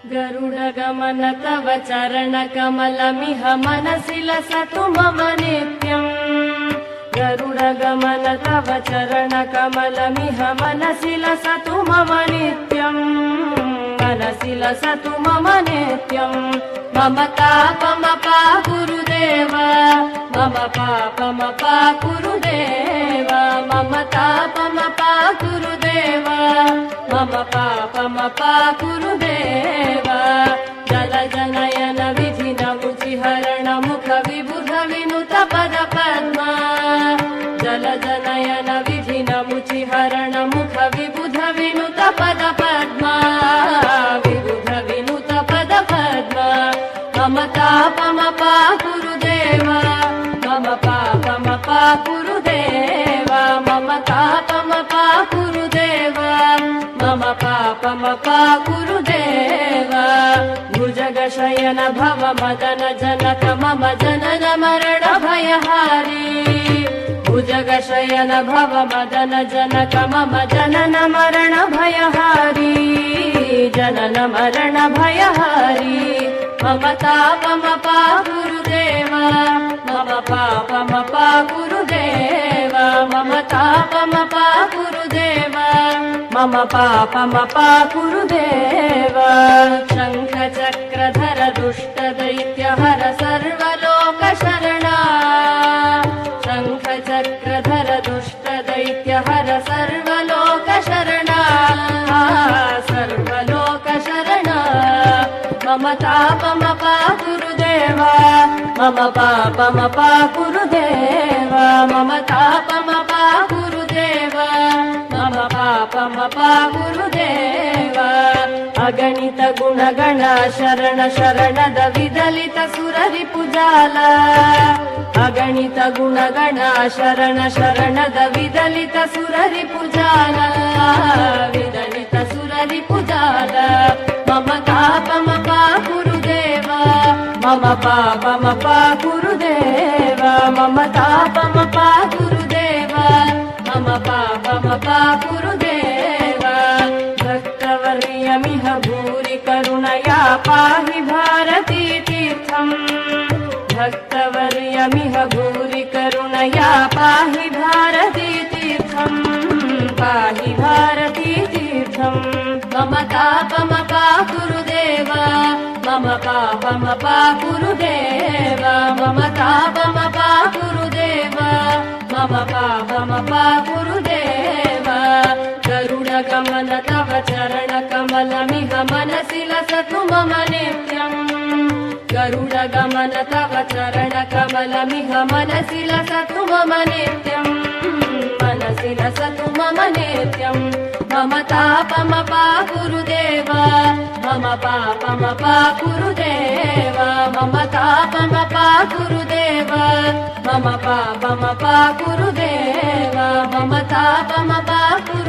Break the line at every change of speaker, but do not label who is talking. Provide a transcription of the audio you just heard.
गरुडगमन तव चरणकमलमिह मनसि लसतु मम नित्यम्। गरुडगमन तव चरणकमलमिह मनसि लसतु मम नित्यम्। मनसि लसतु मम नित्यम्। मम तापमपा गुरुदेव, मम पापमपा गुरुदेव, मम तापमपा गुरुदेव, मम पापमपा गुरुदेव। जलजनयन विधिनमुचिहरण मुख विबुध विनुत पद पद्मा। जलजनयन विधिनमुचिहरण मुख विबुध विनुत पद पद्मा। विबुध विनुत पद पद्मा। मम तापमपा गुरुदेव, मम पापमपा गुरुदेव, मम तापमपा गुरुदेव, मम पापमपा गुरुदेव। भुजगशयन भव मदन जनक मम जनन मरण भयहारी। भुजगशयन भव मदन जनक मम जनन मरण भयहारी। जनन मरण भयहारी। मम तापमपा गुरुदेव, मम पापमपा गुरुदेव, मम तापमपा गुरुदेव, मम पापमपा गुरुदेव। शङ्ख चक्रधर दुष्ट दैत्यहर सर्वलोकशरणा। शङ्ख चक्रधर दुष्ट दैत्यहर सर्वलोकशरणा। सर्वलोकशरणा। मम तापमपा गुरुदेव, मम पापमपा गुरुदेव, मम तापमपा गुरुदेव, मम पापमपा गुरुदेव। अगणित गुणगण शरण शरणद विदलित सुररिपुजाल। अगणित गुणगण शरण शरणद विदलित सुररिपुजाल। विदलित सुररिपुजाल। मम तापमपा गुरुदेव, मम पापमपा गुरुदेव, मम तापमपा गुरुदेव, मम पापमपा गुरुदेव। भक्तवर्यमिह भूरि करुणया पाहि भारती तीर्थम्। भक्तवर्यमिह भूरि करुणया पाहि भारती तीर्थम्। पाहि भारती तीर्थम्। मम तापमपा गुरुदेव, मम पापमपा गुरुदेव, मम तापमपा गुरुदेव, मम पापमपा गुरुदेव। गरुडगमन तव चरणकमलमिह मनसि लसतु मम नित्यम्। गरुडगमन तव चरणकमलमिह मनसि लसतु मम नित्यम्। मनसि लसतु मम नित्यम्। मम तापमपा गुरुदेव, मम पापमपा गुरुदेव, मम तापमपा गुरुदेव, मम पापमपा गुरुदेव, मम तापमपा गुरुदेव।